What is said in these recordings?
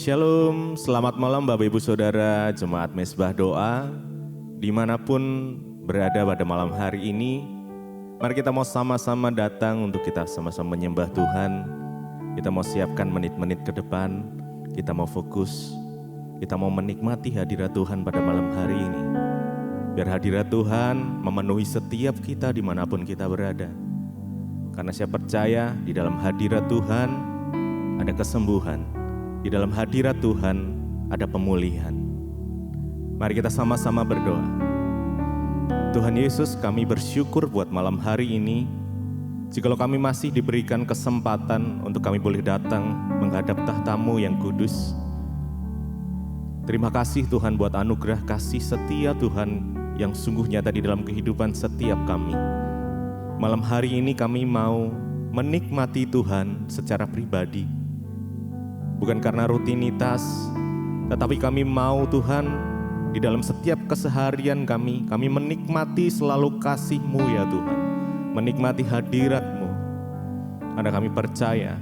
Shalom, selamat malam Bapak Ibu Saudara Jemaat Mezbah Doa. Dimanapun berada pada malam hari ini, mari kita mau sama-sama datang untuk kita sama-sama menyembah Tuhan. Kita mau siapkan menit-menit ke depan, kita mau fokus, kita mau menikmati hadirat Tuhan pada malam hari ini. Biar hadirat Tuhan memenuhi setiap kita dimanapun kita berada. Karena saya percaya di dalam hadirat Tuhan ada kesembuhan. Di dalam hadirat Tuhan ada pemulihan. Mari kita sama-sama berdoa. Tuhan Yesus, kami bersyukur buat malam hari ini. Jikalau kami masih diberikan kesempatan untuk kami boleh datang menghadap tahta-Mu yang kudus. Terima kasih Tuhan buat anugerah kasih setia Tuhan yang sungguh nyata di dalam kehidupan setiap kami. Malam hari ini kami mau menikmati Tuhan secara pribadi. Bukan karena rutinitas, tetapi kami mau Tuhan di dalam setiap keseharian kami menikmati selalu kasih-Mu ya Tuhan. Menikmati hadirat-Mu. Karena kami percaya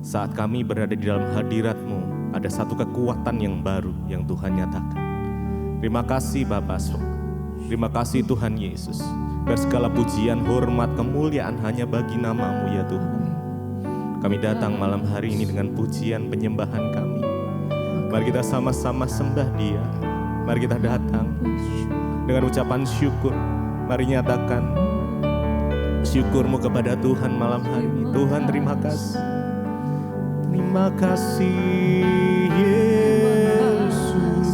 saat kami berada di dalam hadirat-Mu ada satu kekuatan yang baru yang Tuhan nyatakan. Terima kasih Bapa Surga. Terima kasih Tuhan Yesus. Biar segala pujian, hormat, kemuliaan hanya bagi nama-Mu ya Tuhan. Kami datang malam hari ini dengan pujian penyembahan kami. Mari kita sama-sama sembah Dia. Mari kita datang dengan ucapan syukur. Mari nyatakan syukur-Mu kepada Tuhan malam hari ini. Tuhan terima kasih. Terima kasih Yesus.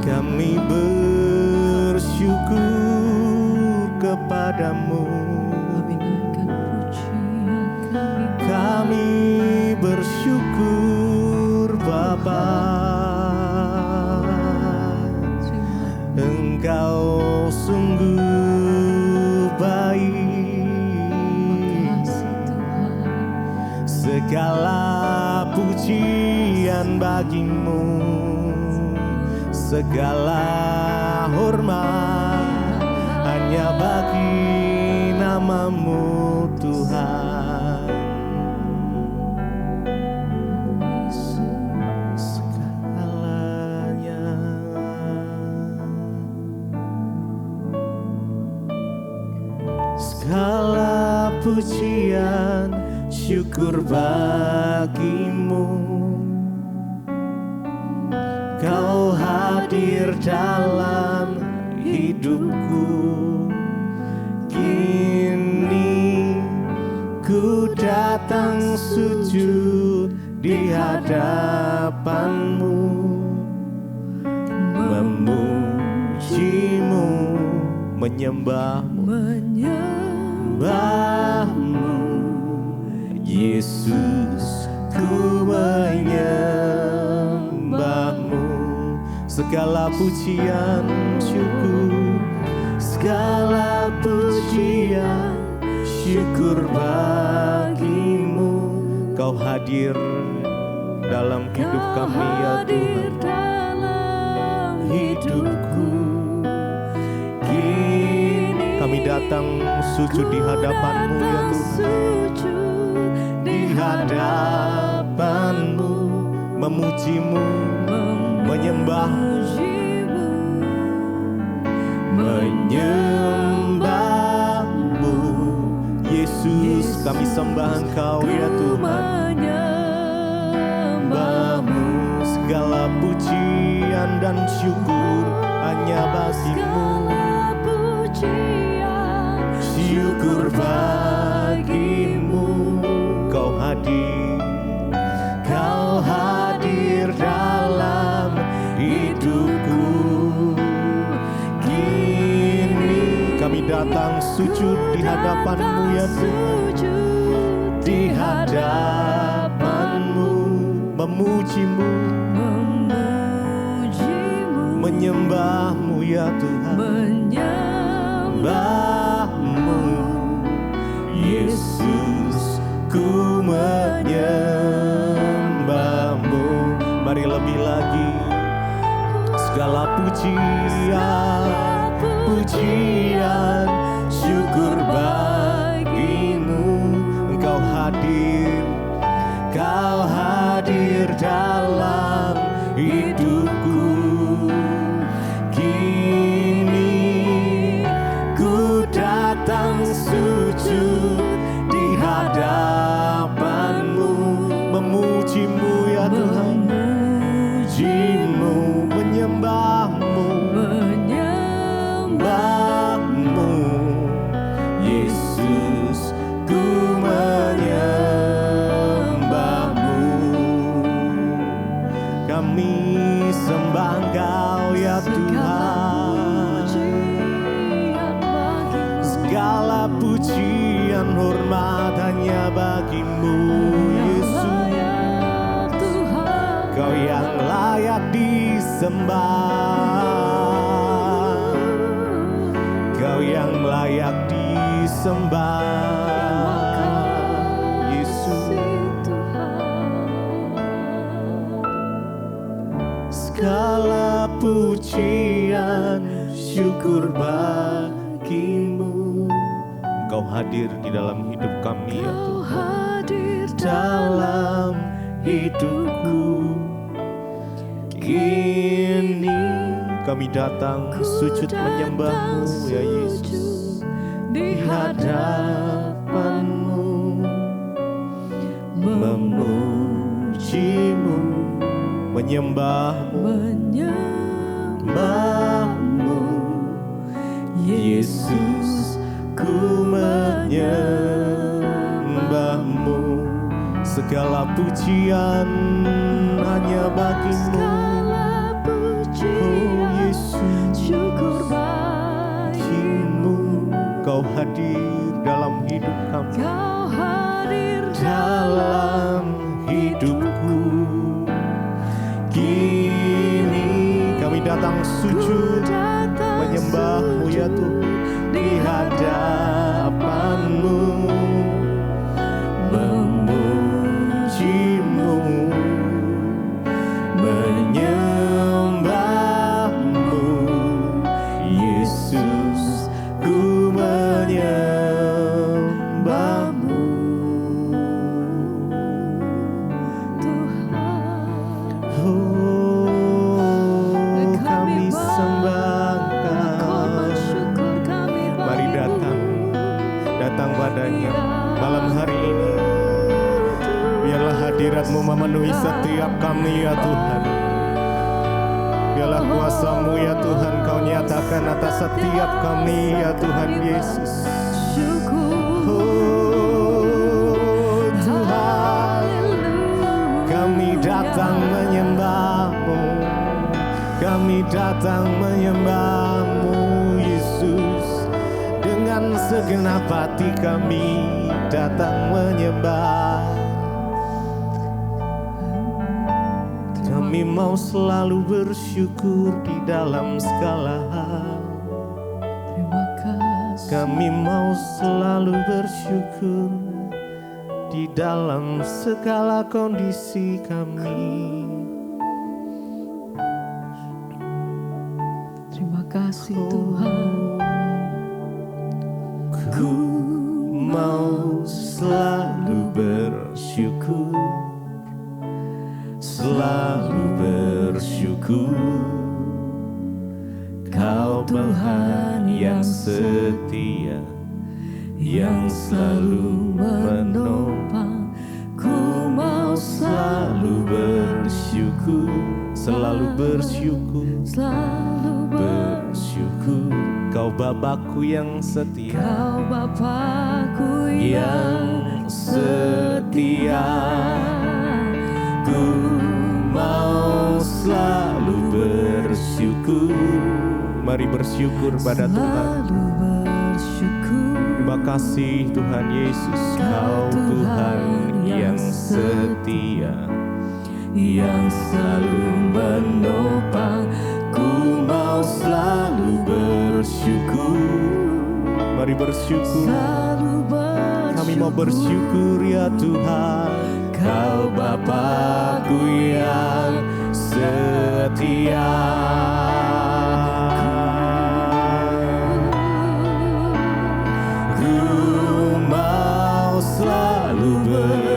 Kami bersyukur kepadamu. Kami bersyukur Bapa. Engkau sungguh baik. Segala pujian bagimu, segala hormat hanya bagi nama-Mu Tuhan. Segalanya segala pujian syukur bagimu. Kau hadir dalam hidupku. Kini ku datang sujud di hadapan-Mu, memuji-Mu, menyembah-Mu, Yesus, ku menyembah-Mu. Segala pujian syukur, segala pujian syukur bagimu. Kau hadir dalam hidup kami ya Tuhan. Hidupku kini kami datang sujud di hadapan-Mu ya Tuhan. Di hadapan-Mu memuji-Mu, menyembah-Mu, menyembah-Mu. Yesus, kami sembah Engkau ya Tuhan. Menyembah-Mu, segala pujian dan syukur hanya bagi-Mu. Syukur bagi-Mu. Kau hadir dalam hidupku. Kini kami datang sujud di hadapan-Mu ya Tuhan. Di hadapan-Mu memuji-Mu, menyembah-Mu ya Tuhan. Menyembah-Mu Yesus, ku menyembah-Mu. Mari lebih lagi. Segala pujian syukur bagimu. hadir, Kau hadir dalam hidupku. Kini ku datang sujud di hadapan-Mu, memuji-Mu ya Tuhan, memuji-Mu, menyembah-Mu, Yesus, ku menyembah-Mu. Kami sembah Engkau ya Tuhan, segala pujian hormat hanya bagi-Mu Yesus. Kau yang layak disembah, Kau yang layak disembah Yesus. Segala pujian syukur bagi-Mu. Engkau hadir di dalam hidup kami ya Tuhan, dalam hidupku. Kini kami datang sujud menyembah-Mu ya Yesus, di hadapan-Mu, memuji-Mu, menyembah-Mu, Yesus, ku menyembah-Mu. Segala pujian hanya bagi-Mu. Oh Yesus, syukur bagi-Mu. Kau hadir dalam hidup kami, Kau hadir dalam hidupku. Kini kami datang sujud menyembah-Mu ya Tuhan, di hadapan-Mu, memuji-Mu, menyembah-Mu, Yesus, ku menyembah-Mu. Oh, kami sembah Engkau. Mari datang padanya malam hari ini. Biarlah hadirat-Mu memenuhi setiap kami ya Tuhan. Biarlah kuasa-Mu ya Tuhan Kau nyatakan atas setiap kami ya Tuhan Yesus. Oh Tuhan, kami datang menyembah-Mu, kami datang menyembah-Mu Yesus. Dengan segenap hati kami datang menyembah. Kami mau selalu bersyukur di dalam segala hal. Terima kasih. Kami mau selalu bersyukur di dalam segala kondisi kami. Terima kasih Tuhan. Ku mau selalu bersyukur, selalu bersyukur. Kau Tuhan yang setia, yang selalu menopang. Ku mau selalu bersyukur, selalu bersyukur, Selalu bersyukur. Kau Bapakku yang setia, Kau Bapakku yang setia. Ku mau selalu bersyukur. Mari bersyukur pada Tuhan. selalu bersyukur. Terima kasih Tuhan Yesus. Kau Tuhan yang setia, yang selalu menopang. Ku mau selalu bersyukur. Mari bersyukur. Kami mau bersyukur ya Tuhan. Kau Bapakku yang setia. Ku mau selalu bersyukur.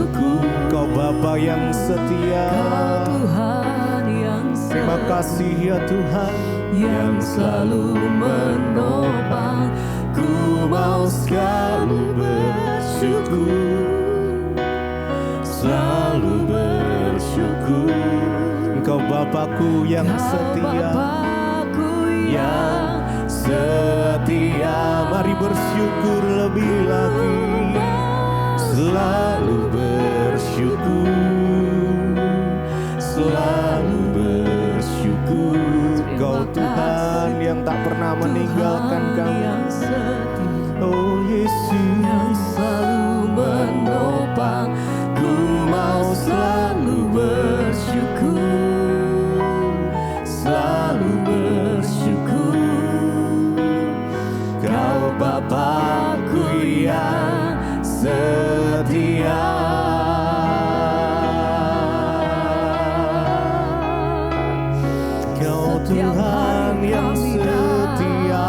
bersyukur. Kau Bapa yang setia. Kau Tuhan yang Terima setia, kasih ya Tuhan yang selalu menopang. Ku mau selalu bersyukur, selalu bersyukur. Engkau Bapakku yang Kau setia, Bapakku yang setia. Mari bersyukur lebih lagi. Selalu bersyukur, selalu bersyukur. Kau Tuhan yang tak pernah meninggalkan kami. yang setia, Oh Yesus, yang selalu menopang. Ku mau selalu bersyukur, selalu bersyukur. Kau Bapakku yang setia. Kau Tuhan yang setia,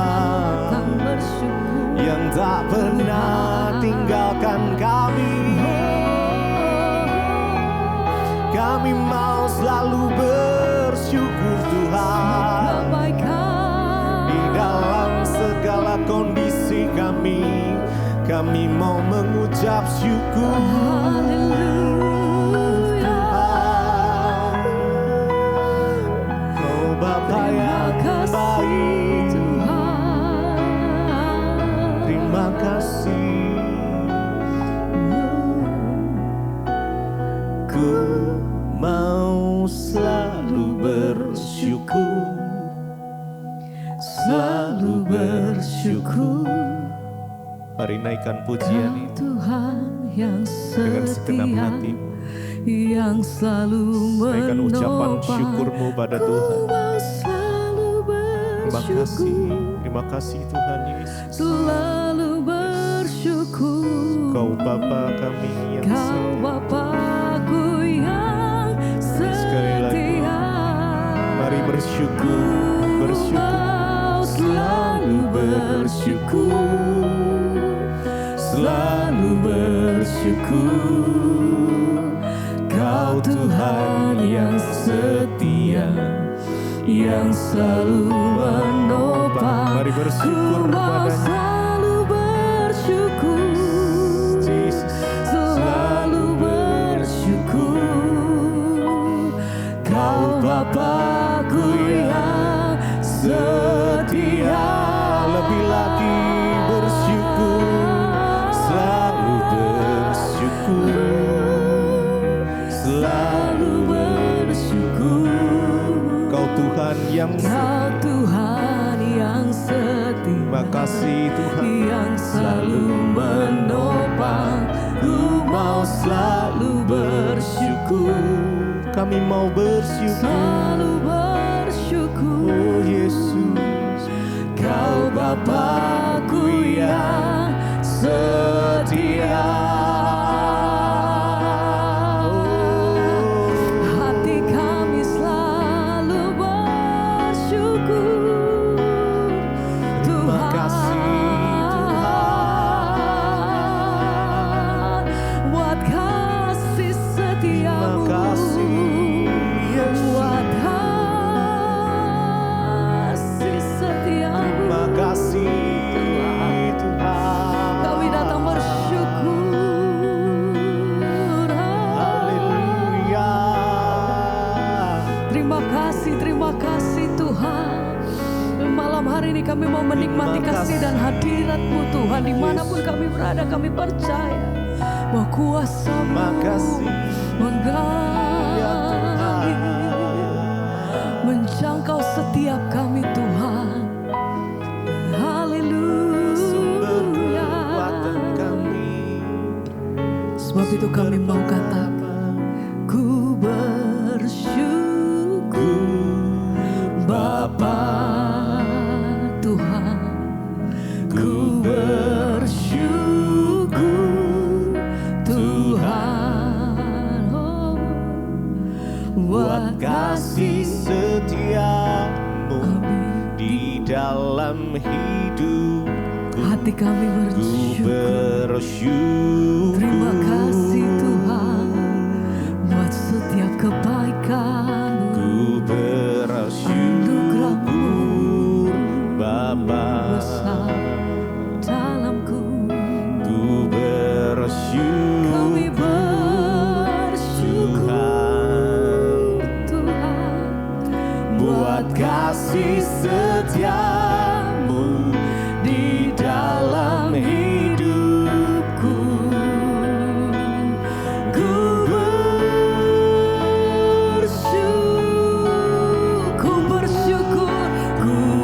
Kami bersyukur. yang tak pernah tinggalkan kami. Kami mau selalu bersyukur Tuhan Kebaikan di dalam segala kondisi kami. Kami mau mengucap syukur Haleluya. Oh Bapa yang Terima kasih baik, Tuhan. terima kasih. Ku mau selalu bersyukur, selalu bersyukur. Mari naikkan pujian Kau ini Tuhan yang dengan segenap setia, hatimu. yang selalu Naikkan ucapan menopang. syukurmu pada Ku Tuhan. mau selalu Terima kasih, bersyukur, terima kasih Tuhan Yesus. selalu bersyukur. Kau Bapa kami yang Kau setia. Bapakku yang Sekali lagi, setia. mari bersyukur, bersyukur. Mau selalu bersyukur, selalu bersyukur. Kau Tuhan yang setia, yang selalu menopang. Mari bersyukur Ku mau kepadanya. selalu bersyukur, Jesus. selalu bersyukur. Kau Bapakku yang setia. Lebih lagi bersyukur, selalu bersyukur, selalu bersyukur. Kau Tuhan yang Kau Tuhan yang setia, terima kasih Tuhan. yang selalu menopang. Ku mau selalu bersyukur, Kami mau bersyukur. selalu bersyukur. Oh Yesus, Kau Bapakku yang setia. Hati kami selalu bersyukur. Terima kasih, Tuhan, buat kasih setiamu. terima kasih Yesus. Buat kasih setiamu. Terima kasih Tuhan. Kami datang bersyukur. Haleluya. Terima kasih Tuhan. Malam hari ini kami mau menikmati Terima kasih dan kasih. hadirat-Mu Tuhan. Dimanapun kami berada, kami percaya bahwa kuasa-Mu Terima kasih ya menggali, Tuhan. menjangkau setiap kami Tuhan. Sumber Haleluya. kekuatan kami. Sebab itu kami mau katakan, ku bersyukur Bapa Tuhan, ku bersyukur Tuhan, oh, Buat kasih setiamu di dalam hidupku. hati kami Ku bersyukur. bersyukur. Terima kasih Tuhan. kasih setiamu di dalam hidupku. Ku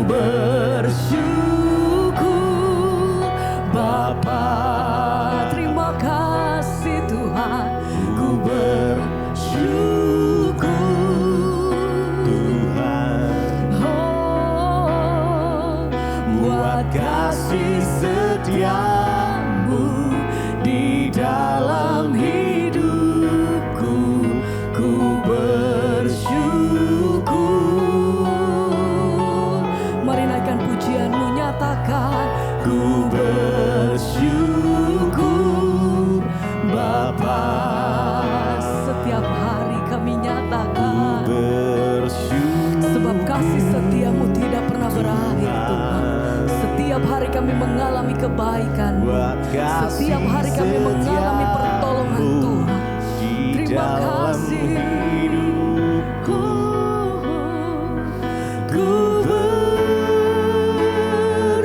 bersyukur Bapa. Terima kasih Tuhan. Ku bersyukur Tuhan, oh, buat kasih setiamu di dalam hidupku. Ku bersyukur. Mari naikkan pujianmu, nyatakan ku bersyukur Bapa. Setiap hari kami nyatakan sebab kasih setiamu tidak pernah berakhir Tuhan. Setiap hari kami mengalami kebaikan, setiap hari kami mengalami pertolongan Tuhan. Terima kasih. Ku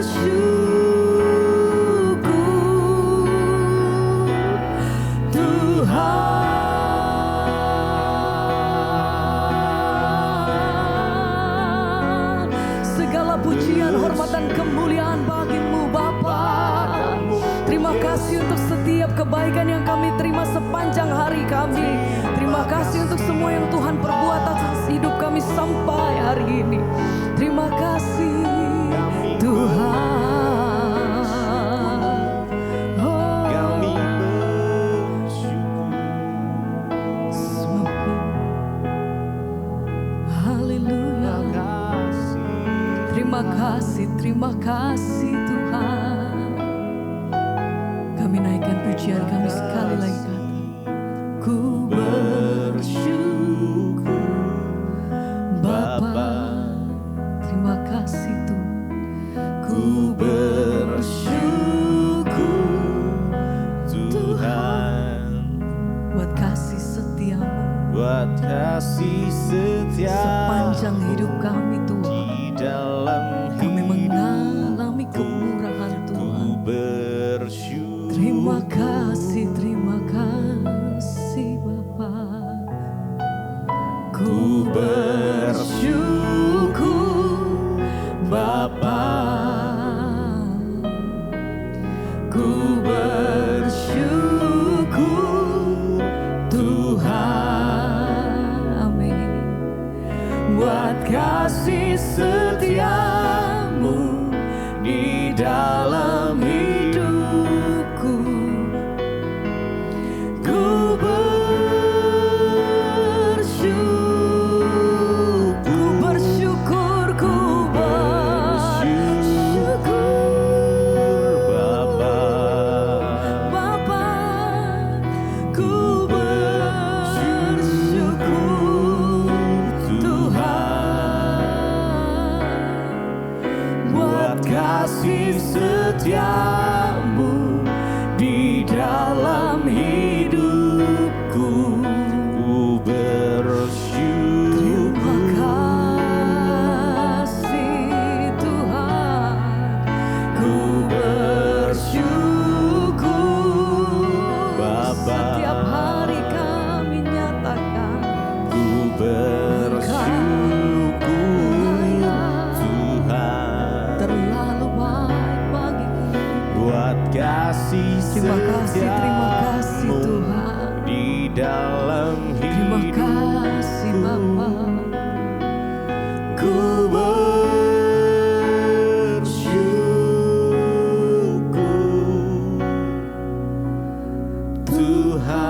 bersyukur Tuhan. Segala pujian, hormat dan kemuliaan bagimu Bapa. Terima kasih untuk setiap kebaikan yang kami terima sepanjang hari kami. Terima kasih untuk semua yang Tuhan perbuat atas hidup kami sampai hari ini. Terima kasih Tuhan. Oh, kami bersyukur. Haleluya. Terima kasih Tuhan. Kami naikkan pujian kami sekali lagi. Ku bersyukur Bapa. Terima kasih Tuhan. Ku bersyukur Tuhan buat kasih setiamu, buat kasih setiamu sepanjang hidup kami Tuhan. Di dalam kami mengalami kemurahan Tuhan. Ku bersyukur. Terima kasih Bapa. Ku bersyukur Bapa. Ku bersyukur Tuhan. Amin. Buat kasih setiamu di dalam hidupku. Ku bersyukur Bapa. Bapa, ku bersyukur Tuhan buat kasih setiamu di dalam hidupku. Ku bersyukur. Terima kasih Tuhan. Ku bersyukur Bapa. Setiap hari kami nyatakan ku bersyukur Tuhan. Terlalu baik bagiku buat kasih setiamu. Terima kasih Tuhan di dalam hidupku. Terima kasih Bapa. Ku bersyukur Tuhan.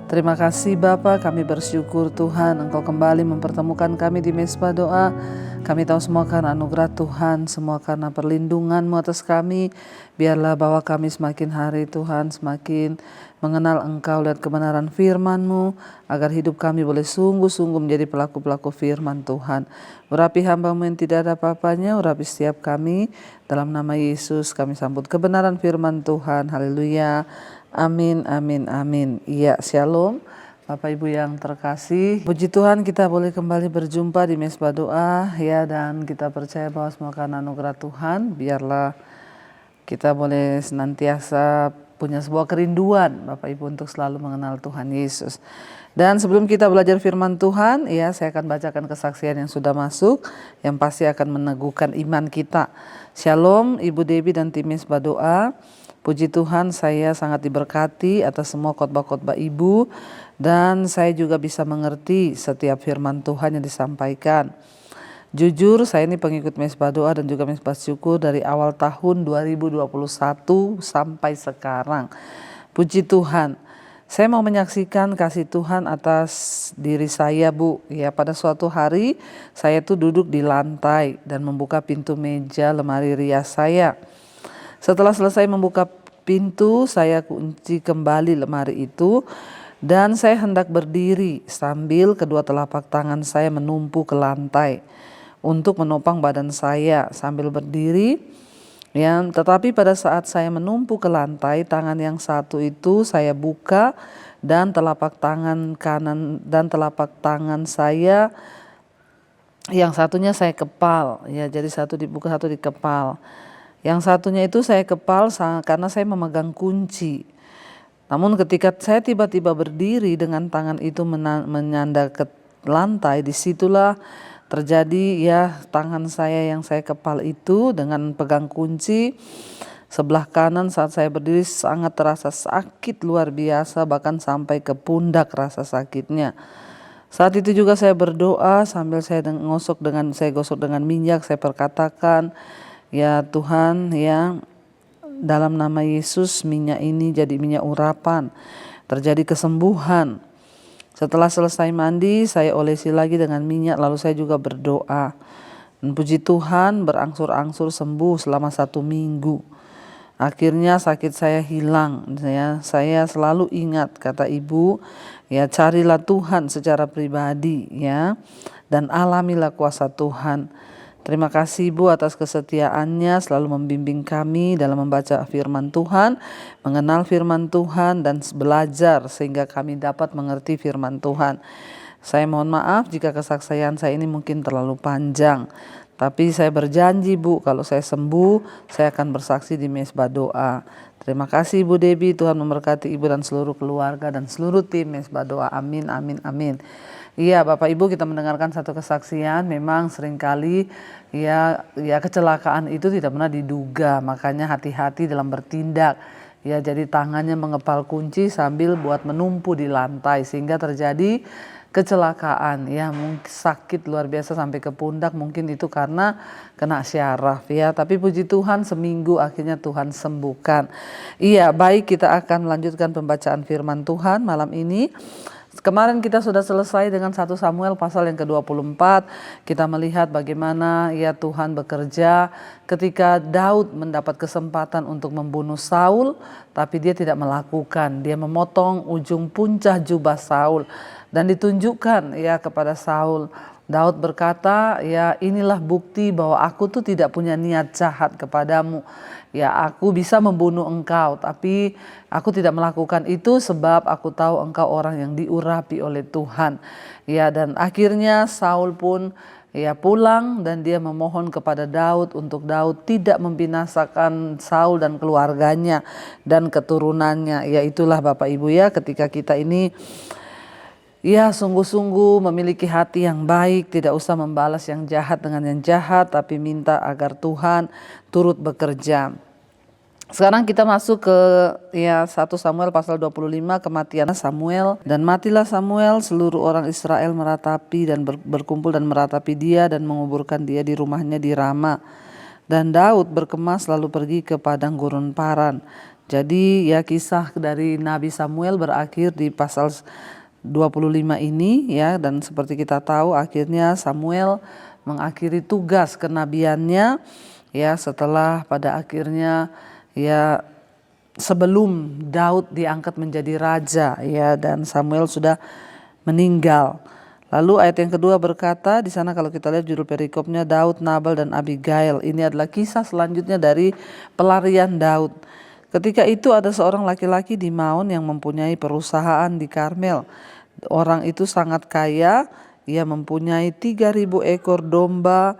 Terima kasih Bapa, kami bersyukur Tuhan Engkau kembali mempertemukan kami di Mezbah Doa. Kami tahu semua karena anugerah Tuhan, semua karena perlindungan-Mu atas kami. Biarlah bahwa kami semakin hari Tuhan semakin mengenal Engkau lihat kebenaran firman-Mu, agar hidup kami boleh sungguh-sungguh menjadi pelaku-pelaku firman Tuhan. Urapi hamba-Mu yang tidak ada apa-apanya, urapi setiap kami. Dalam nama Yesus kami sambut kebenaran firman Tuhan. Haleluya. Amin, amin, amin. Iya, shalom. Bapak Ibu yang terkasih, puji Tuhan kita boleh kembali berjumpa di Mesbah Doa ya, dan kita percaya bahwa semua karena anugerah Tuhan, biarlah kita boleh senantiasa punya sebuah kerinduan Bapak Ibu untuk selalu mengenal Tuhan Yesus. Dan sebelum kita belajar firman Tuhan, ya saya akan bacakan kesaksian yang sudah masuk, yang pasti akan meneguhkan iman kita. Shalom Ibu Debbie dan tim Mesbah Doa. Puji Tuhan, saya sangat diberkati atas semua khotbah-khotbah Ibu, dan saya juga bisa mengerti setiap firman Tuhan yang disampaikan. Jujur saya ini pengikut Mesbah Doa dan juga Mesbah Syukur dari awal tahun 2021 sampai sekarang. Puji Tuhan, saya mau menyaksikan kasih Tuhan atas diri saya, Bu. Ya, pada suatu hari saya tuh duduk di lantai dan membuka pintu meja lemari rias saya. Setelah selesai membuka pintu, saya kunci kembali lemari itu dan saya hendak berdiri sambil kedua telapak tangan saya menumpu ke lantai untuk menopang badan saya sambil berdiri. Ya, tetapi pada saat saya menumpu ke lantai, tangan yang satu itu saya buka dan telapak tangan kanan dan telapak tangan saya yang satunya saya kepal. Ya, jadi satu dibuka, satu dikepal. Yang satunya itu saya kepal karena saya memegang kunci. Namun ketika saya tiba-tiba berdiri dengan tangan itu menyandar ke lantai, disitulah terjadi ya, tangan saya yang saya kepal itu dengan pegang kunci sebelah kanan saat saya berdiri sangat terasa sakit luar biasa, bahkan sampai ke pundak rasa sakitnya. Saat itu juga saya berdoa sambil saya gosok dengan minyak, saya perkatakan, ya Tuhan, ya dalam nama Yesus minyak ini jadi minyak urapan, terjadi kesembuhan. Setelah selesai mandi, saya olesi lagi dengan minyak, lalu saya juga berdoa. Dan puji Tuhan, berangsur-angsur sembuh selama 1 minggu. Akhirnya sakit saya hilang. Saya selalu ingat kata Ibu, ya carilah Tuhan secara pribadi, ya, dan alamilah kuasa Tuhan. Terima kasih Ibu atas kesetiaannya selalu membimbing kami dalam membaca firman Tuhan, mengenal firman Tuhan dan belajar sehingga kami dapat mengerti firman Tuhan. Saya mohon maaf jika kesaksian saya ini mungkin terlalu panjang, tapi saya berjanji Bu, kalau saya sembuh saya akan bersaksi di Mesbah Doa. Terima kasih Ibu Debbie, Tuhan memberkati Ibu dan seluruh keluarga dan seluruh tim Mesbah Doa. Amin, amin, amin. Iya Bapak Ibu, kita mendengarkan satu kesaksian, memang seringkali ya kecelakaan itu tidak pernah diduga, makanya hati-hati dalam bertindak. Ya, jadi tangannya mengepal kunci sambil buat menumpu di lantai sehingga terjadi kecelakaan, ya mungkin sakit luar biasa sampai ke pundak, mungkin itu karena kena syaraf ya, tapi puji Tuhan seminggu akhirnya Tuhan sembuhkan. Iya, baik, kita akan melanjutkan pembacaan firman Tuhan malam ini. Kemarin kita sudah selesai dengan 1 Samuel pasal yang ke-24. Kita melihat bagaimana ya Tuhan bekerja ketika Daud mendapat kesempatan untuk membunuh Saul, tapi dia tidak melakukan. Dia memotong ujung puncak jubah Saul dan ditunjukkan ya kepada Saul. Daud berkata, ya inilah bukti bahwa aku tuh tidak punya niat jahat kepadamu. Ya aku bisa membunuh engkau, tapi aku tidak melakukan itu sebab aku tahu engkau orang yang diurapi oleh Tuhan. Ya, dan akhirnya Saul pun ya pulang dan dia memohon kepada Daud untuk Daud tidak membinasakan Saul dan keluarganya dan keturunannya. Ya itulah Bapak Ibu ya, ketika kita ini ya sungguh-sungguh memiliki hati yang baik, tidak usah membalas yang jahat dengan yang jahat, tapi minta agar Tuhan turut bekerja. Sekarang kita masuk ke ya 1 Samuel pasal 25, kematian Samuel. Dan matilah Samuel, seluruh orang Israel meratapi dan berkumpul dan meratapi dia dan menguburkan dia di rumahnya di Rama. Dan Daud berkemas lalu pergi ke padang gurun Paran. Jadi ya kisah dari Nabi Samuel berakhir di pasal 25 ini ya, dan seperti kita tahu akhirnya Samuel mengakhiri tugas kenabiannya ya setelah pada akhirnya ya sebelum Daud diangkat menjadi raja ya, dan Samuel sudah meninggal. Lalu ayat yang kedua berkata di sana, kalau kita lihat judul perikopnya, Daud, Nabal dan Abigail. Ini adalah kisah selanjutnya dari pelarian Daud. Ketika itu ada seorang laki-laki di Maon yang mempunyai perusahaan di Karmel. Orang itu sangat kaya, ia mempunyai 3.000 ekor domba,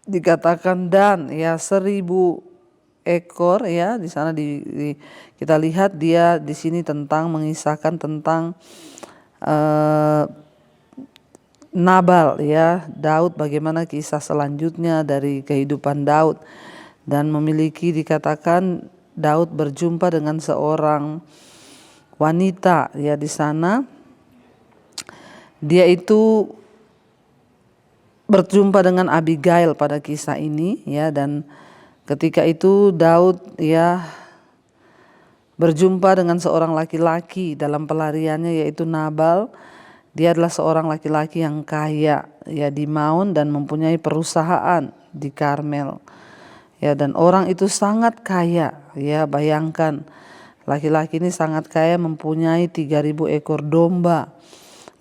dikatakan, dan ya 1.000 ekor ya. Di sana kita lihat dia di sini tentang mengisahkan tentang Nabal ya, Daud, bagaimana kisah selanjutnya dari kehidupan Daud. Dan memiliki, dikatakan Daud berjumpa dengan seorang wanita ya di sana. Dia itu berjumpa dengan Abigail pada kisah ini ya, dan ketika itu Daud ya berjumpa dengan seorang laki-laki dalam pelariannya, yaitu Nabal. Dia adalah seorang laki-laki yang kaya ya di Maon dan mempunyai perusahaan di Karmel. Ya, dan orang itu sangat kaya ya, bayangkan laki-laki ini sangat kaya, mempunyai 3.000 ekor domba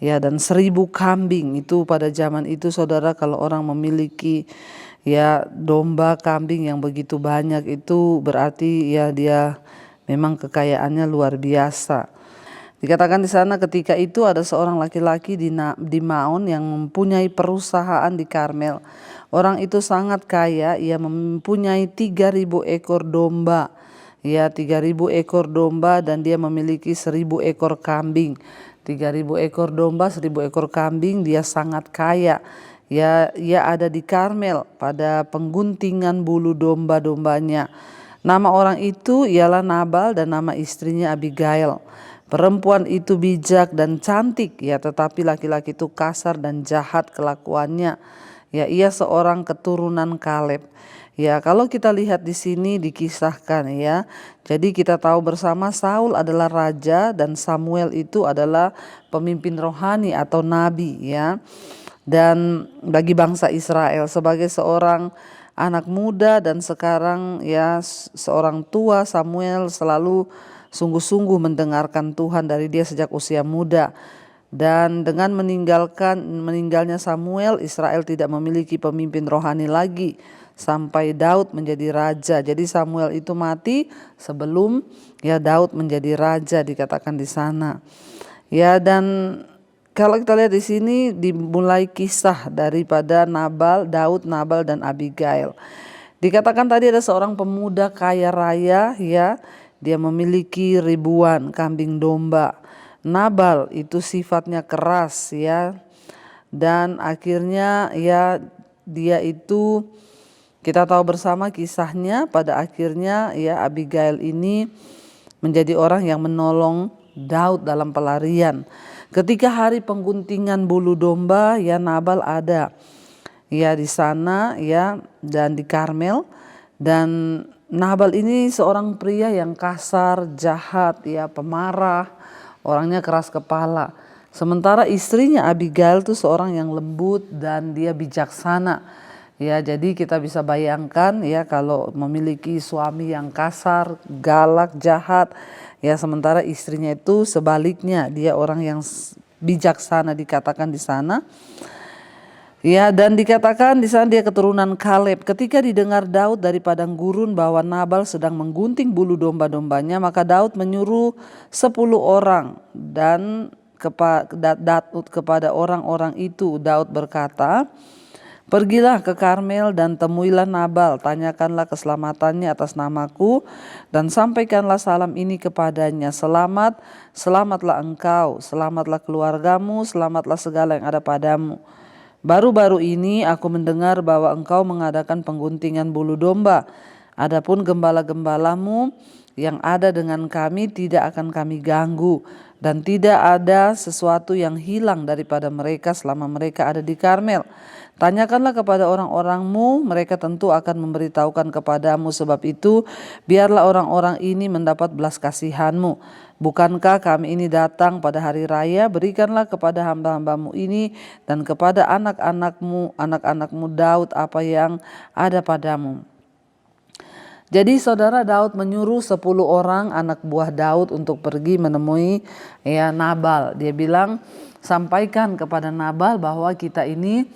ya dan 1.000 kambing. Itu pada zaman itu saudara, kalau orang memiliki ya domba, kambing yang begitu banyak, itu berarti ya dia memang kekayaannya luar biasa. Dikatakan di sana ketika itu ada seorang laki-laki di Maon yang mempunyai perusahaan di Karmel. Orang itu sangat kaya, ia mempunyai 3.000 ekor domba. Ya, 3.000 ekor domba dan dia memiliki 1.000 ekor kambing. 3.000 ekor domba, 1.000 ekor kambing, dia sangat kaya. Ya, ia ada di Karmel pada pengguntingan bulu domba-dombanya. Nama orang itu ialah Nabal dan nama istrinya Abigail. Perempuan itu bijak dan cantik ya, tetapi laki-laki itu kasar dan jahat kelakuannya. Ya, ia seorang keturunan Kaleb. Ya, kalau kita lihat di sini dikisahkan ya. Jadi kita tahu bersama Saul adalah raja dan Samuel itu adalah pemimpin rohani atau nabi ya. Dan bagi bangsa Israel sebagai seorang anak muda dan sekarang ya seorang tua, Samuel selalu sungguh-sungguh mendengarkan Tuhan dari dia sejak usia muda. Dan dengan meninggalnya Samuel, Israel tidak memiliki pemimpin rohani lagi sampai Daud menjadi raja. Jadi Samuel itu mati sebelum ya Daud menjadi raja, dikatakan di sana. Ya, dan kalau kita lihat di sini dimulai kisah daripada Daud, Nabal dan Abigail. Dikatakan tadi ada seorang pemuda kaya raya ya. Dia memiliki ribuan kambing domba. Nabal itu sifatnya keras ya. Dan akhirnya ya dia itu, kita tahu bersama kisahnya, pada akhirnya ya Abigail ini menjadi orang yang menolong Daud dalam pelarian. Ketika hari pengguntingan bulu domba ya Nabal ada ya di sana ya dan di Karmel. Dan Nabal ini seorang pria yang kasar, jahat, ya pemarah, orangnya keras kepala. Sementara istrinya Abigail itu seorang yang lembut dan dia bijaksana. Ya, jadi kita bisa bayangkan ya kalau memiliki suami yang kasar, galak, jahat, ya sementara istrinya itu sebaliknya, dia orang yang bijaksana, dikatakan di sana. Ya, dan dikatakan di sana dia keturunan Kaleb. Ketika didengar Daud dari padang gurun bahwa Nabal sedang menggunting bulu domba-dombanya, maka Daud menyuruh 10 orang dan kepada orang-orang itu Daud berkata, "Pergilah ke Karmel dan temuilah Nabal, tanyakanlah keselamatannya atas namaku dan sampaikanlah salam ini kepadanya. Selamatlah engkau, selamatlah keluargamu, selamatlah segala yang ada padamu. Baru-baru ini aku mendengar bahwa engkau mengadakan pengguntingan bulu domba. Adapun gembala-gembalamu yang ada dengan kami tidak akan kami ganggu, dan tidak ada sesuatu yang hilang daripada mereka selama mereka ada di Karmel. Tanyakanlah kepada orang-orangmu, mereka tentu akan memberitahukan kepadamu. Sebab itu biarlah orang-orang ini mendapat belas kasihanmu. Bukankah kami ini datang pada hari raya? Berikanlah kepada hamba-hambamu ini dan kepada anak-anakmu Daud apa yang ada padamu." Jadi saudara, Daud menyuruh 10 orang anak buah Daud untuk pergi menemui ya Nabal. Dia bilang, sampaikan kepada Nabal bahwa kita ini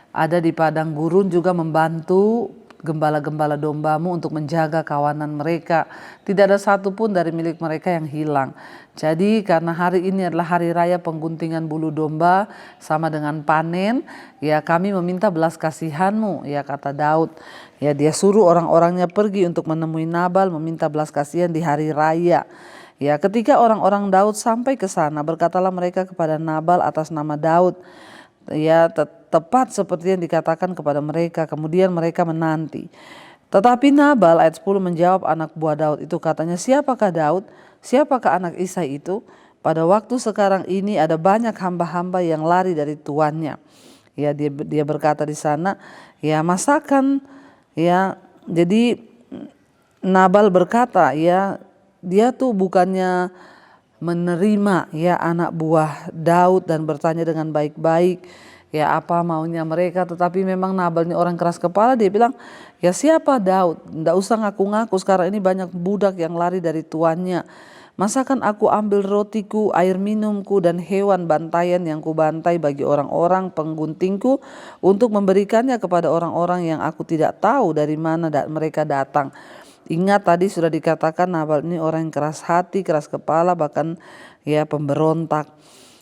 ada di padang gurun juga membantu gembala-gembala dombamu untuk menjaga kawanan mereka. Tidak ada satupun dari milik mereka yang hilang. Jadi karena hari ini adalah hari raya pengguntingan bulu domba sama dengan panen, ya kami meminta belas kasihan-Mu, ya kata Daud. Ya dia suruh orang-orangnya pergi untuk menemui Nabal meminta belas kasihan di hari raya. Ya ketika orang-orang Daud sampai ke sana, berkatalah mereka kepada Nabal atas nama Daud. Ya tepat seperti yang dikatakan kepada mereka. Kemudian mereka menanti. Tetapi Nabal ayat 10 menjawab anak buah Daud itu, katanya, siapakah Daud? Siapakah anak Isai itu? Pada waktu sekarang ini ada banyak hamba-hamba yang lari dari tuannya. Ya dia berkata di sana, ya masakan, ya jadi Nabal berkata, ya dia tuh bukannya menerima ya anak buah Daud dan bertanya dengan baik-baik ya apa maunya mereka, tetapi memang Nabal ini orang keras kepala. Dia bilang, ya siapa Daud? Nggak usah ngaku-ngaku, sekarang ini banyak budak yang lari dari tuannya. Masakan aku ambil rotiku, air minumku, dan hewan bantaian yang kubantai bagi orang-orang pengguntingku untuk memberikannya kepada orang-orang yang aku tidak tahu dari mana mereka datang. Ingat tadi sudah dikatakan Nabal ini orang yang keras hati, keras kepala, bahkan ya pemberontak.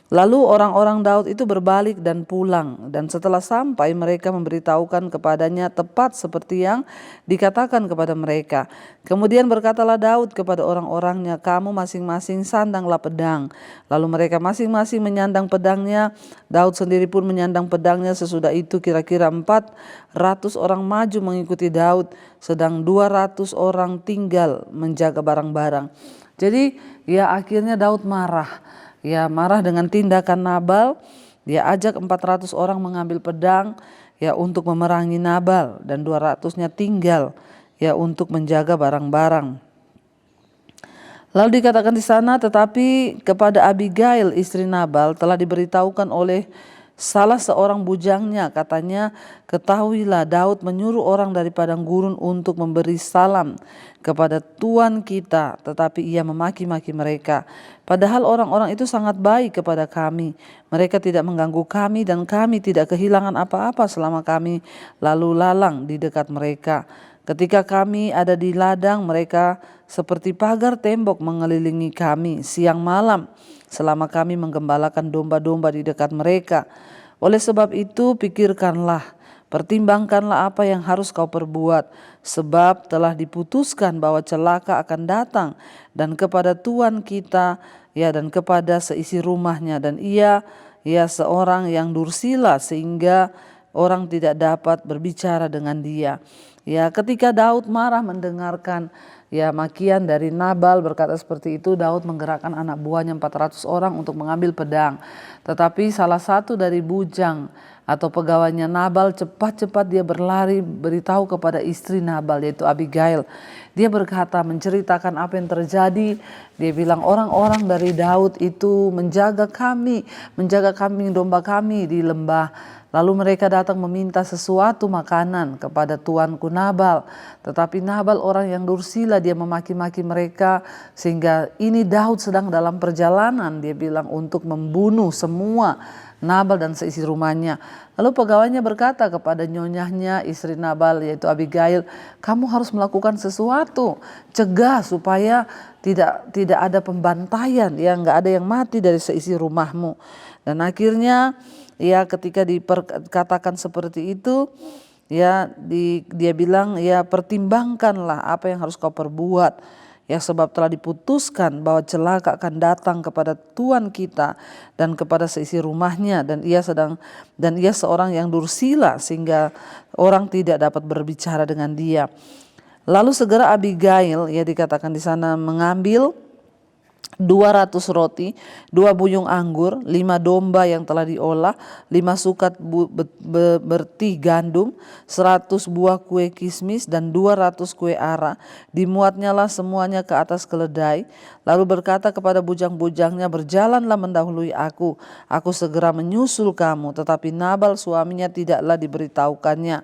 Lalu orang-orang Daud itu berbalik dan pulang, dan setelah sampai mereka memberitahukan kepadanya tepat seperti yang dikatakan kepada mereka. Kemudian berkatalah Daud kepada orang-orangnya, kamu masing-masing sandanglah pedang. Lalu mereka masing-masing menyandang pedangnya, Daud sendiri pun menyandang pedangnya. Sesudah itu kira-kira 400 orang maju mengikuti Daud, sedang 200 orang tinggal menjaga barang-barang. Jadi ya akhirnya Daud marah. Ya marah dengan tindakan Nabal. Dia ajak 400 orang mengambil pedang ya untuk memerangi Nabal, dan 200-nya tinggal ya untuk menjaga barang-barang. Lalu dikatakan di sana, tetapi kepada Abigail istri Nabal telah diberitahukan oleh salah seorang bujangnya, katanya, ketahuilah Daud menyuruh orang dari padang gurun untuk memberi salam kepada tuan kita, tetapi ia memaki-maki mereka. Padahal orang-orang itu sangat baik kepada kami. Mereka tidak mengganggu kami dan kami tidak kehilangan apa-apa selama kami lalu lalang di dekat mereka. Ketika kami ada di ladang, mereka seperti pagar tembok mengelilingi kami siang malam selama kami menggembalakan domba-domba di dekat mereka. Oleh sebab itu pikirkanlah, pertimbangkanlah apa yang harus kau perbuat, sebab telah diputuskan bahwa celaka akan datang dan kepada tuan kita ya dan kepada seisi rumahnya, dan ia ya seorang yang dursila sehingga orang tidak dapat berbicara dengan dia. Ya ketika Daud marah mendengarkan ya makian dari Nabal berkata seperti itu, Daud menggerakkan anak buahnya 400 orang untuk mengambil pedang. Tetapi salah satu dari bujang atau pegawainya Nabal cepat-cepat dia berlari beritahu kepada istri Nabal yaitu Abigail. Dia berkata, menceritakan apa yang terjadi. Dia bilang orang-orang dari Daud itu menjaga kambing domba kami di lembah. Lalu mereka datang meminta sesuatu makanan kepada tuanku Nabal. Tetapi Nabal orang yang dursila, dia memaki-maki mereka. Sehingga ini Daud sedang dalam perjalanan, dia bilang, untuk membunuh semua Nabal dan seisi rumahnya. Lalu pegawainya berkata kepada nyonyahnya istri Nabal yaitu Abigail, kamu harus melakukan sesuatu, cegah supaya tidak ada pembantaian, ya nggak ada yang mati dari seisi rumahmu. Dan akhirnya ya ketika dikatakan seperti itu, ya dia bilang, ya pertimbangkanlah apa yang harus kau perbuat. Ya sebab telah diputuskan bahwa celaka akan datang kepada tuan kita dan kepada seisi rumahnya, dan ia seorang yang dursila sehingga orang tidak dapat berbicara dengan dia. Lalu segera Abigail ya dikatakan di sana mengambil 200 roti, 2 buyung anggur, 5 domba yang telah diolah, 5 sukat bertih gandum, 100 buah kue kismis dan 200 kue ara. Dimuatnyalah semuanya ke atas keledai. Lalu berkata kepada bujang-bujangnya, berjalanlah mendahului aku segera menyusul kamu. Tetapi Nabal suaminya tidaklah diberitahukannya.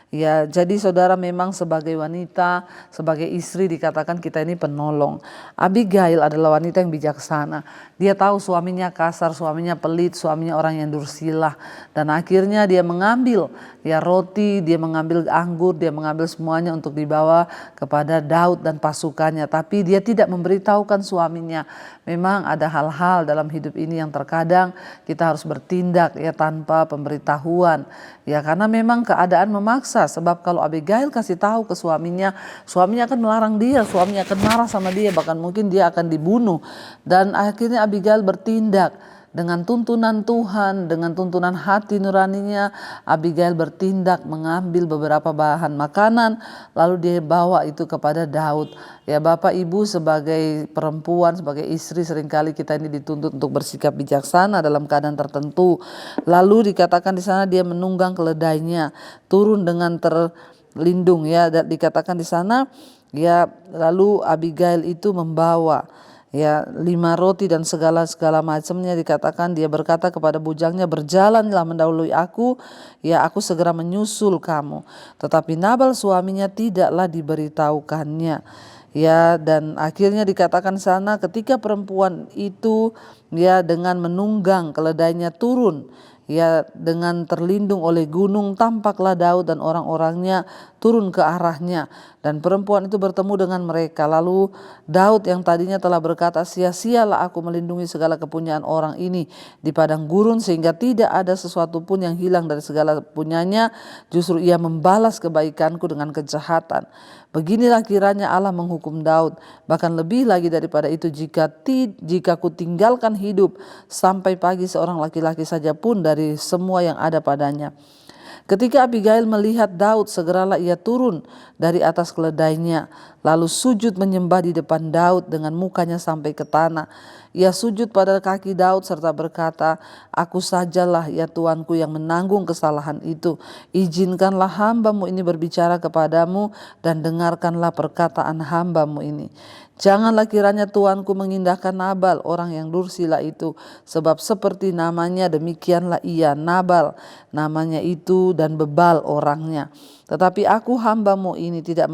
Ya, jadi saudara memang sebagai wanita, sebagai istri dikatakan kita ini penolong. Abigail adalah wanita yang bijaksana. Dia tahu suaminya kasar, suaminya pelit, suaminya orang yang dursilah. Dan akhirnya dia mengambil ya roti, dia mengambil anggur, dia mengambil semuanya untuk dibawa kepada Daud dan pasukannya. Tapi dia tidak memberitahukan suaminya. Memang ada hal-hal dalam hidup ini yang terkadang kita harus bertindak ya tanpa pemberitahuan. Ya karena memang keadaan memaksa, sebab kalau Abigail kasih tahu ke suaminya, suaminya akan melarang dia, suaminya akan marah sama dia, bahkan mungkin dia akan dibunuh. Dan akhirnya Abigail bertindak dengan tuntunan Tuhan, dengan tuntunan hati nuraninya. Abigail bertindak mengambil beberapa bahan makanan lalu dia bawa itu kepada Daud. Ya Bapak Ibu sebagai perempuan, sebagai istri seringkali kita ini dituntut untuk bersikap bijaksana dalam keadaan tertentu. Lalu dikatakan di sana dia menunggang keledainya, turun dengan terlindung ya. Dikatakan di sana ya lalu Abigail itu membawa ya 5 roti dan segala macamnya. Dikatakan dia berkata kepada bujangnya, berjalanlah mendahului aku, ya aku segera menyusul kamu. Tetapi Nabal suaminya tidaklah diberitahukannya. Ya dan akhirnya dikatakan sana ketika perempuan itu ya dengan menunggang keledainya turun ya dengan terlindung oleh gunung, tampaklah Daud dan orang-orangnya turun ke arahnya, dan perempuan itu bertemu dengan mereka. Lalu Daud yang tadinya telah berkata, sia-sialah aku melindungi segala kepunyaan orang ini di padang gurun sehingga tidak ada sesuatu pun yang hilang dari segala punyanya, justru ia membalas kebaikanku dengan kejahatan. Beginilah kiranya Allah menghukum Daud, bahkan lebih lagi daripada itu jika ku tinggalkan hidup sampai pagi seorang laki-laki saja pun dari semua yang ada padanya. Ketika Abigail melihat Daud, segeralah ia turun dari atas keledainya, lalu sujud menyembah di depan Daud dengan mukanya sampai ke tanah. Ia sujud pada kaki Daud serta berkata, aku sajalah ya Tuanku yang menanggung kesalahan itu. Izinkanlah hambamu ini berbicara kepadamu dan dengarkanlah perkataan hambamu ini. Janganlah kiranya Tuanku mengindahkan Nabal orang yang dursila itu, sebab seperti namanya demikianlah ia, Nabal namanya itu, dan bebal orangnya. Tetapi aku hambamu ini tidak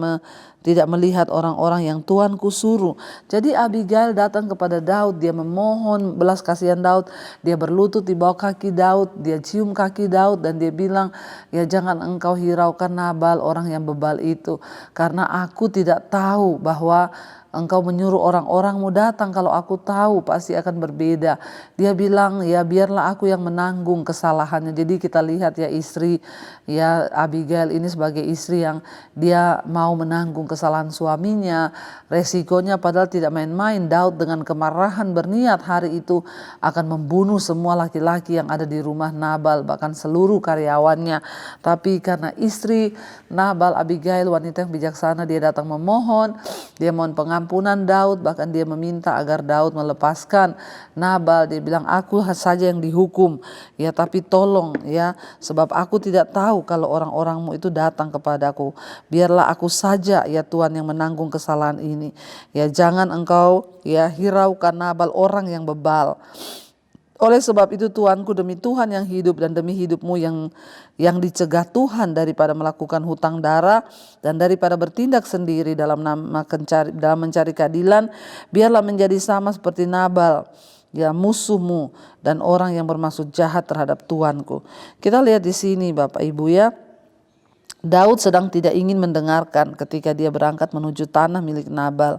melihat orang-orang yang Tuanku suruh. Jadi Abigail datang kepada Daud, dia memohon belas kasihan Daud, dia berlutut di bawah kaki Daud, dia cium kaki Daud dan dia bilang, ya jangan engkau hiraukan Nabal orang yang bebal itu, karena aku tidak tahu bahwa engkau menyuruh orang-orangmu datang, kalau aku tahu pasti akan berbeda. Dia bilang, ya biarlah aku yang menanggung kesalahannya. Jadi kita lihat ya istri, ya Abigail ini sebagai istri yang dia mau menanggung kesalahan suaminya. Resikonya padahal tidak main-main. Daud dengan kemarahan berniat hari itu akan membunuh semua laki-laki yang ada di rumah Nabal, bahkan seluruh karyawannya. Tapi karena istri Nabal, Abigail, wanita yang bijaksana, dia datang memohon, dia mohon pengampunan Daud, bahkan dia meminta agar Daud melepaskan Nabal. Dia bilang, aku saja yang dihukum ya, tapi tolong ya, sebab aku tidak tahu kalau orang-orangmu itu datang kepadaku. Biarlah aku saja ya Tuhan yang menanggung kesalahan ini. Ya jangan engkau ya hiraukan Nabal orang yang bebal. Oleh sebab itu Tuanku, demi Tuhan yang hidup dan demi hidupmu yang dicegah Tuhan daripada melakukan hutang darah dan daripada bertindak sendiri dalam mencari keadilan, biarlah menjadi sama seperti Nabal ya musuhmu dan orang yang bermaksud jahat terhadap Tuanku. Kita lihat di sini Bapak Ibu ya. Daud sedang tidak ingin mendengarkan ketika dia berangkat menuju tanah milik Nabal.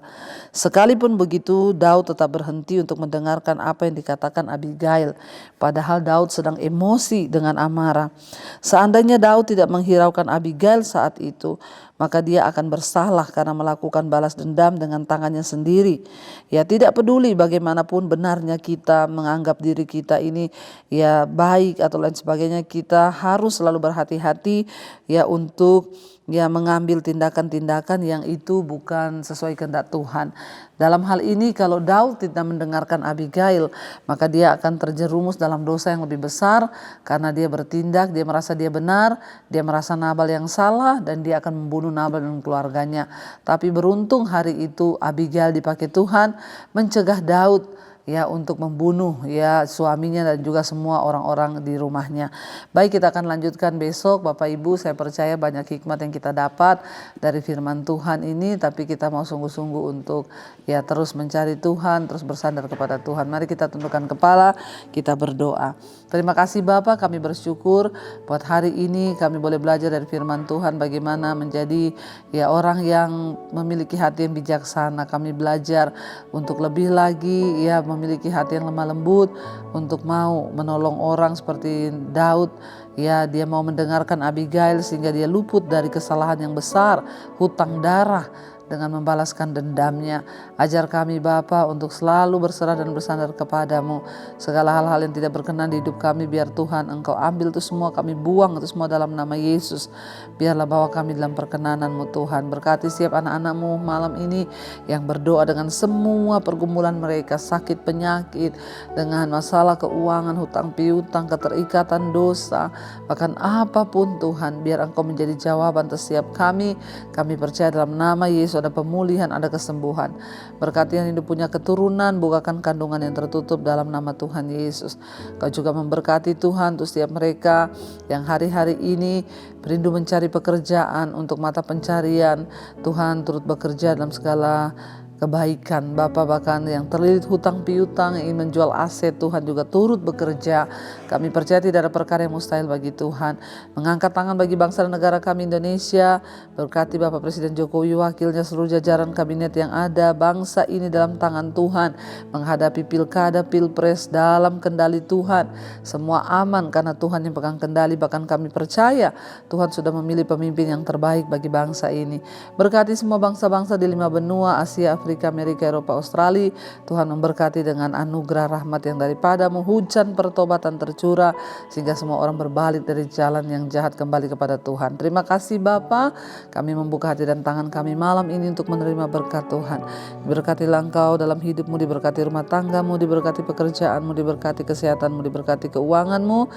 Sekalipun begitu, Daud tetap berhenti untuk mendengarkan apa yang dikatakan Abigail. Padahal Daud sedang emosi dengan amarah. Seandainya Daud tidak menghiraukan Abigail saat itu, maka dia akan bersalah karena melakukan balas dendam dengan tangannya sendiri. Ya tidak peduli bagaimanapun benarnya kita menganggap diri kita ini ya baik atau lain sebagainya, kita harus selalu berhati-hati ya untuk ya mengambil tindakan-tindakan yang itu bukan sesuai kehendak Tuhan. Dalam hal ini kalau Daud tidak mendengarkan Abigail, maka dia akan terjerumus dalam dosa yang lebih besar karena dia bertindak, dia merasa dia benar, dia merasa Nabal yang salah dan dia akan membunuh Nabal dan keluarganya. Tapi beruntung hari itu Abigail dipakai Tuhan mencegah Daud ya untuk membunuh ya suaminya dan juga semua orang-orang di rumahnya. Baik, kita akan lanjutkan besok Bapak Ibu. Saya percaya banyak hikmat yang kita dapat dari firman Tuhan ini, tapi kita mau sungguh-sungguh untuk ya terus mencari Tuhan, terus bersandar kepada Tuhan. Mari kita tundukkan kepala, kita berdoa. Terima kasih Bapak, kami bersyukur buat hari ini kami boleh belajar dari firman Tuhan bagaimana menjadi ya orang yang memiliki hati yang bijaksana. Kami belajar untuk lebih lagi ya memiliki hati yang lemah lembut, untuk mau menolong orang seperti Daud. Ya, dia mau mendengarkan Abigail sehingga dia luput dari kesalahan yang besar, hutang darah, dengan membalaskan dendamnya. Ajar kami Bapa untuk selalu berserah dan bersandar kepadamu. Segala hal-hal yang tidak berkenan di hidup kami, biar Tuhan Engkau ambil itu semua, kami buang itu semua dalam nama Yesus. Biarlah bawa kami dalam perkenanan-Mu Tuhan. Berkati setiap anak-anak-Mu malam ini yang berdoa dengan semua pergumulan mereka, sakit penyakit, dengan masalah keuangan, hutang piutang, keterikatan dosa, bahkan apapun Tuhan, biar Engkau menjadi jawaban atas setiap kami. Kami percaya dalam nama Yesus ada pemulihan, ada kesembuhan. Berkati yang hidup punya keturunan, bukakan kandungan yang tertutup dalam nama Tuhan Yesus. Kau juga memberkati Tuhan untuk setiap mereka yang hari-hari ini merindu mencari pekerjaan untuk mata pencarian. Tuhan turut bekerja dalam segala kebaikan. Bapak bahkan yang terlilit hutang piutang, yang ingin menjual aset, Tuhan juga turut bekerja. Kami percaya tidak ada perkara yang mustahil bagi Tuhan. Mengangkat tangan bagi bangsa dan negara kami Indonesia. Berkati Bapak Presiden Jokowi, wakilnya, seluruh jajaran kabinet yang ada. Bangsa ini dalam tangan Tuhan, menghadapi pilkada, pilpres dalam kendali Tuhan. Semua aman karena Tuhan yang pegang kendali. Bahkan kami percaya Tuhan sudah memilih pemimpin yang terbaik bagi bangsa ini. Berkati semua bangsa-bangsa di 5 benua, Asia, Afrika, Amerika, Eropa, Australia. Tuhan memberkati dengan anugerah rahmat yang daripadamu, hujan pertobatan tercurah, sehingga semua orang berbalik dari jalan yang jahat kembali kepada Tuhan. Terima kasih Bapa, kami membuka hati dan tangan kami malam ini untuk menerima berkat Tuhan. Diberkatilah Engkau dalam hidupmu, diberkati rumah tanggamu, diberkati pekerjaanmu, diberkati kesehatanmu, diberkati keuanganmu.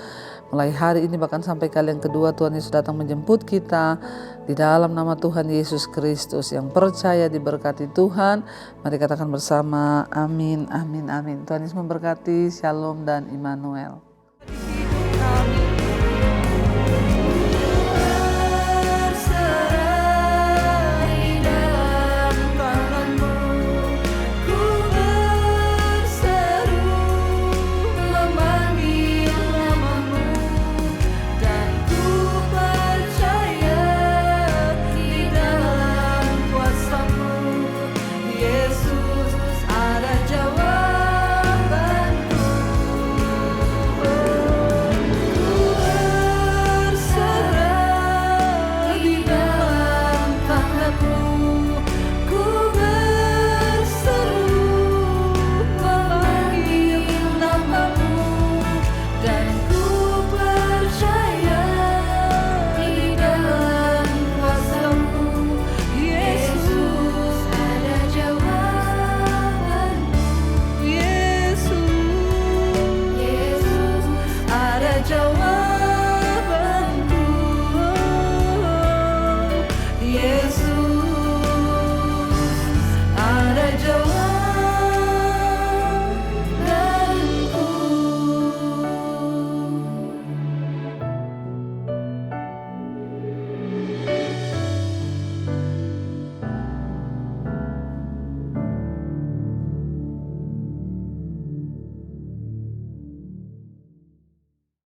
Mulai hari ini bahkan sampai kali yang kedua Tuhan Yesus datang menjemput kita, di dalam nama Tuhan Yesus Kristus. Yang percaya diberkati Tuhan, mari katakan bersama, amin, amin, amin. Tuhan Yesus memberkati, shalom dan Immanuel. Hidup kami